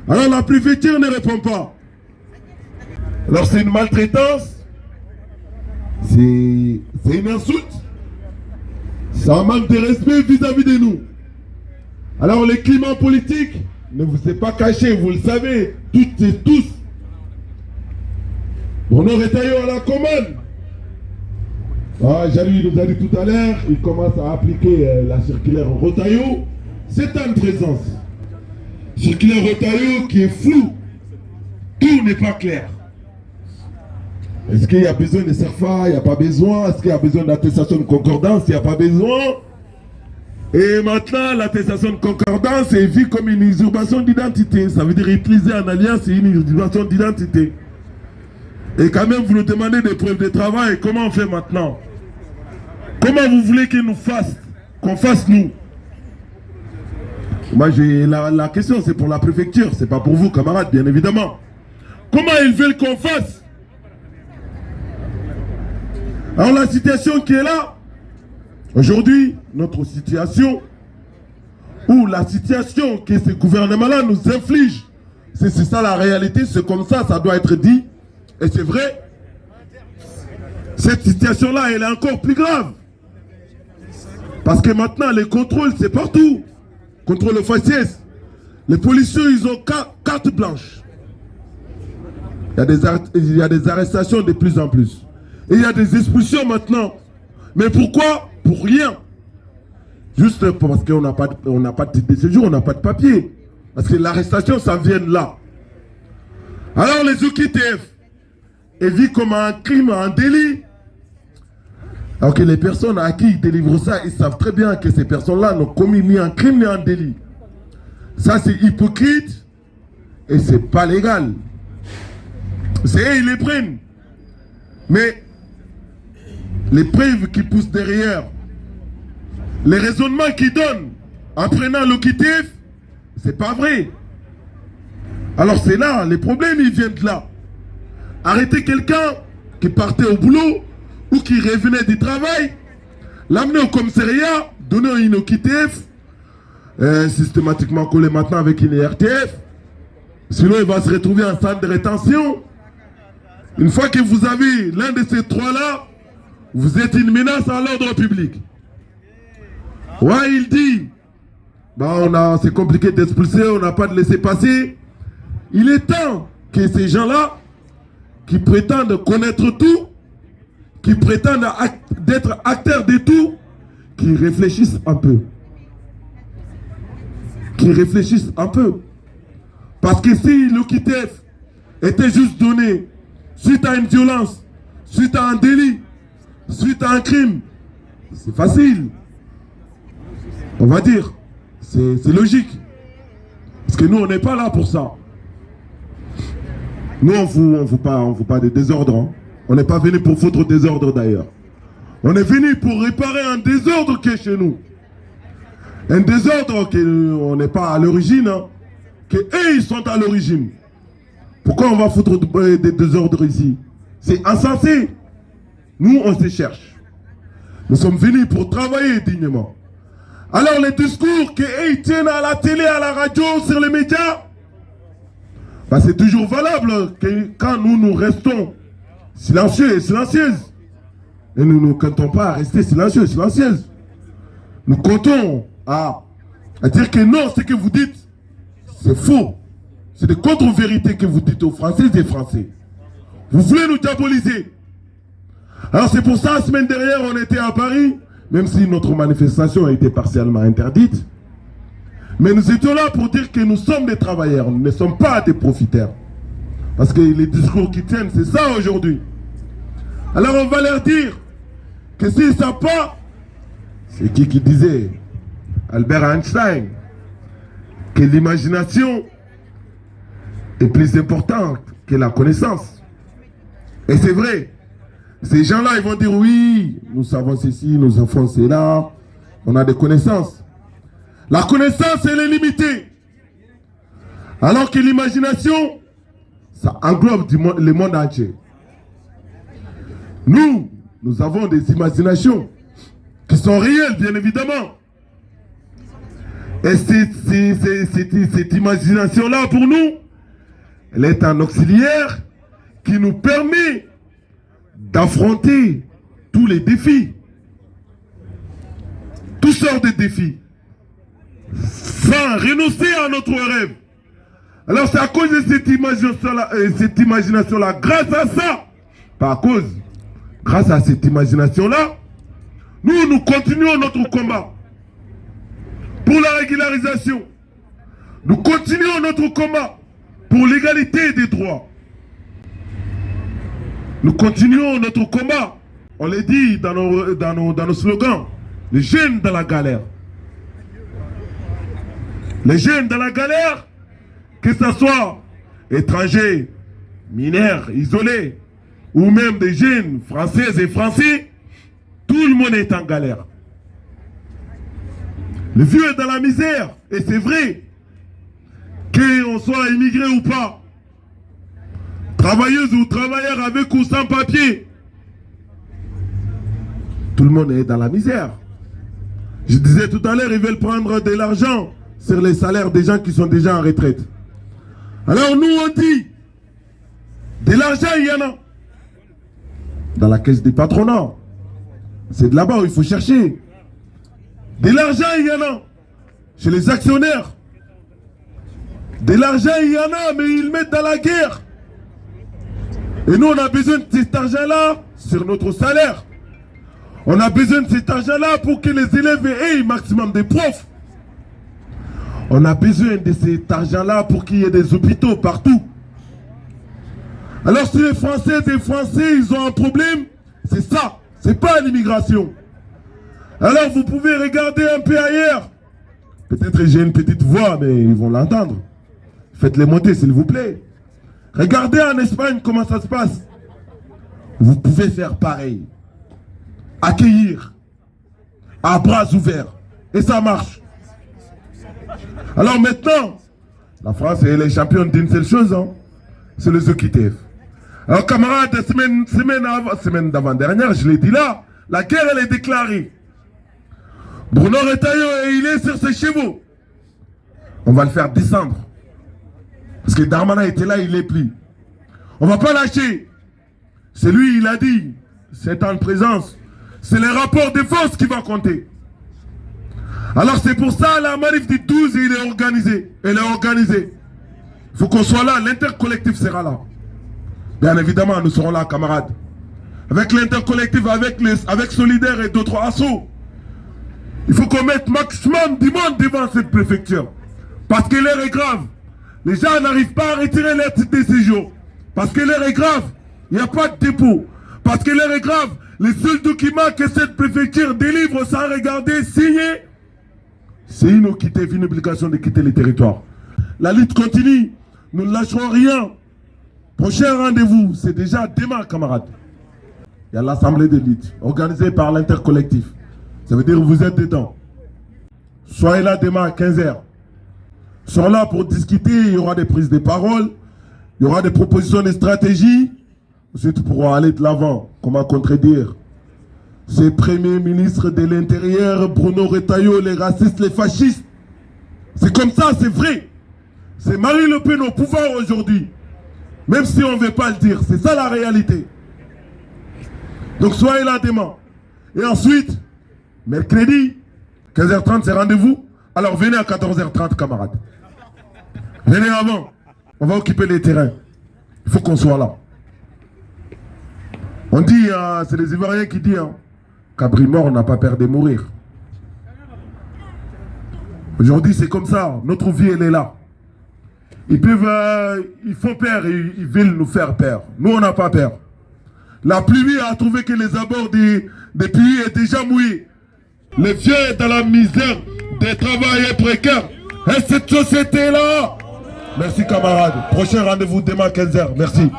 Alors la préfecture ne répond pas. Alors c'est une maltraitance, c'est une insulte, c'est un manque de respect vis-à-vis de nous. Alors le climat politique ne vous est pas caché, vous le savez, toutes et tous. Bruno Retailleau à la commande. Jalui nous a dit tout à l'heure, il commence à appliquer la circulaire Retailleau. C'est une présence. Circulaire Retailleau qui est floue. Tout n'est pas clair. Est-ce qu'il y a besoin de CERFA? Il n'y a pas besoin. Est-ce qu'il y a besoin d'attestation de concordance? Il n'y a pas besoin. Et maintenant, l'attestation de concordance est vue comme une usurpation d'identité. Ça veut dire utiliser en alliance, c'est une usurpation d'identité. Et quand même, vous nous demandez des preuves de travail. Comment on fait maintenant? Comment vous voulez qu'il nous fasse? Qu'on fasse nous? Moi, la question, c'est pour la préfecture. C'est pas pour vous, camarades, bien évidemment. Comment ils veulent qu'on fasse? Alors la situation qui est là, aujourd'hui, notre situation, ou la situation que ce gouvernement-là nous inflige, c'est ça la réalité, c'est comme ça, ça doit être dit. Et c'est vrai, cette situation-là, elle est encore plus grave. Parce que maintenant, les contrôles, c'est partout. Contrôle faciès. Les policiers, ils ont carte blanche. Il y a des arrestations de plus en plus. Et il y a des expulsions maintenant. Mais pourquoi? Pour rien. Juste parce qu'on n'a pas de titre de séjour, on n'a pas de papier. Parce que l'arrestation, ça vient de là. Alors les OQTF est vu comme un crime, un délit. Alors que les personnes à qui ils délivrent ça, ils savent très bien que ces personnes-là n'ont commis ni un crime ni un délit. Ça, c'est hypocrite et c'est pas légal. C'est eux, ils les prennent. Mais les preuves qui poussent derrière, les raisonnements qu'ils donnent en prenant l'OQTF, c'est pas vrai. Alors c'est là, les problèmes, ils viennent de là. Arrêter quelqu'un qui partait au boulot ou qui revenait du travail, l'amener au commissariat, donner une OQTF, systématiquement collé maintenant avec une RTF. Sinon, il va se retrouver en centre de rétention. Une fois que vous avez l'un de ces trois-là, vous êtes une menace à l'ordre public. Ouais, il dit, c'est compliqué d'expulser, on n'a pas de laisser passer. Il est temps que ces gens-là, qui prétendent connaître tout, qui prétendent d'être acteurs de tout, qui réfléchissent un peu. Qui réfléchissent un peu. Parce que si l'OQTF était juste donné suite à une violence, suite à un délit, suite à un crime, c'est facile. On va dire, c'est logique. Parce que nous, on n'est pas là pour ça. Nous, on ne fout pas de désordre. Hein. On n'est pas venu pour foutre désordre d'ailleurs. On est venu pour réparer un désordre qui est chez nous. Un désordre qu'on n'est pas à l'origine, hein, qu'eux, ils sont à l'origine. Pourquoi on va foutre des désordres ici? C'est insensé. Nous, on se cherche. Nous sommes venus pour travailler dignement. Alors les discours qu'ils tiennent à la télé, à la radio, sur les médias, c'est toujours valable que quand nous restons silencieux et silencieuses. Et nous ne comptons pas à rester silencieux et silencieuses. Nous comptons à dire que non, ce que vous dites, c'est faux. C'est des contre-vérités que vous dites aux Françaises et Français. Vous voulez nous diaboliser. Alors c'est pour ça, la semaine dernière, on était à Paris, même si notre manifestation a été partiellement interdite. Mais nous étions là pour dire que nous sommes des travailleurs, nous ne sommes pas des profiteurs. Parce que les discours qui tiennent, c'est ça aujourd'hui. Alors on va leur dire que s'ils ne savent pas, c'est qui disait, Albert Einstein, que l'imagination est plus importante que la connaissance. Et c'est vrai. Ces gens-là, ils vont dire oui, nous savons ceci, nous savons cela, on a des connaissances. La connaissance, elle est limitée. Alors que l'imagination, ça englobe le monde entier. Nous avons des imaginations qui sont réelles, bien évidemment. Et cette imagination-là, pour nous, elle est un auxiliaire qui nous permet d'affronter tous les défis. Toutes sortes de défis. Sans renoncer à notre rêve. Alors c'est à cause de cette imagination-là, grâce à ça, pas à cause, grâce à cette imagination-là, nous continuons notre combat pour la régularisation. Nous continuons notre combat pour l'égalité des droits. Nous continuons notre combat. On l'a dit dans nos slogans. Les jeunes dans la galère. Les jeunes dans la galère, que ce soit étrangers, mineurs, isolés, ou même des jeunes françaises et français, tout le monde est en galère. Le vieux est dans la misère, et c'est vrai, qu'on soit immigré ou pas, travailleuse ou travailleur avec ou sans papier, tout le monde est dans la misère. Je disais tout à l'heure, ils veulent prendre de l'argent sur les salaires des gens qui sont déjà en retraite. Alors nous on dit, de l'argent il y en a. Dans la caisse des patronats. C'est de là-bas où il faut chercher. De l'argent il y en a. Chez les actionnaires. De l'argent il y en a, mais ils mettent dans la guerre. Et nous on a besoin de cet argent-là sur notre salaire. On a besoin de cet argent-là pour que les élèves aient un maximum de profs. On a besoin de cet argent-là pour qu'il y ait des hôpitaux partout. Alors si les Françaises et les Français, ils ont un problème, c'est ça, c'est pas l'immigration. Alors vous pouvez regarder un peu ailleurs. Peut-être j'ai une petite voix, mais ils vont l'entendre. Faites-les monter s'il vous plaît. Regardez en Espagne comment ça se passe. Vous pouvez faire pareil. Accueillir à bras ouverts. Et ça marche. Alors maintenant, la France elle est championne d'une seule chose, hein, c'est les OQTF. Alors camarades, semaine d'avant-dernière, je l'ai dit là, la guerre elle est déclarée. Bruno Retailleau, il est sur ses chevaux. On va le faire descendre. Parce que Darmanin était là, il n'est plus. On ne va pas lâcher. C'est lui, il a dit, c'est en présence. C'est les rapports de force qui vont compter. Alors c'est pour ça la manif du 12 il est organisé. Elle est organisée. Il faut qu'on soit là, l'intercollectif sera là. Bien évidemment, nous serons là, camarades. Avec l'intercollectif, avec Solidaire et d'autres assauts. Il faut qu'on mette maximum du monde devant cette préfecture. Parce que l'heure est grave. Les gens n'arrivent pas à retirer leur titre de séjour. Parce que l'heure est grave. Il n'y a pas de dépôt. Parce que l'heure est grave. Les seuls documents que cette préfecture délivre sans regarder, signer, c'est une obligation de quitter les territoires. La lutte continue. Nous ne lâcherons rien. Prochain rendez-vous, c'est déjà demain, camarades. Il y a l'assemblée de lutte organisée par l'intercollectif. Ça veut dire que vous êtes dedans. Soyez là demain à 15h. Ils sont là pour discuter. Il y aura des prises de parole. Il y aura des propositions de stratégie. Ensuite, pour aller de l'avant. Comment contredire ces premiers ministres de l'Intérieur, Bruno Retailleau, les racistes, les fascistes. C'est comme ça, c'est vrai. C'est Marine Le Pen au pouvoir aujourd'hui. Même si on ne veut pas le dire. C'est ça la réalité. Donc soyez là demain. Et ensuite, mercredi, 15h30, c'est rendez-vous. Alors venez à 14h30, camarades. Venez avant. On va occuper les terrains. Il faut qu'on soit là. On dit, c'est les Ivoiriens qui disent, Cabri mort n'a pas peur de mourir. Aujourd'hui, c'est comme ça. Notre vie, elle est là. Ils font peur et ils veulent nous faire peur. Nous, on n'a pas peur. La pluie a trouvé que les abords des pays est déjà mouillés. Les vieux sont dans la misère des travailleurs précaires. Et cette société-là. Merci, camarades. Prochain rendez-vous demain à 15h. Merci.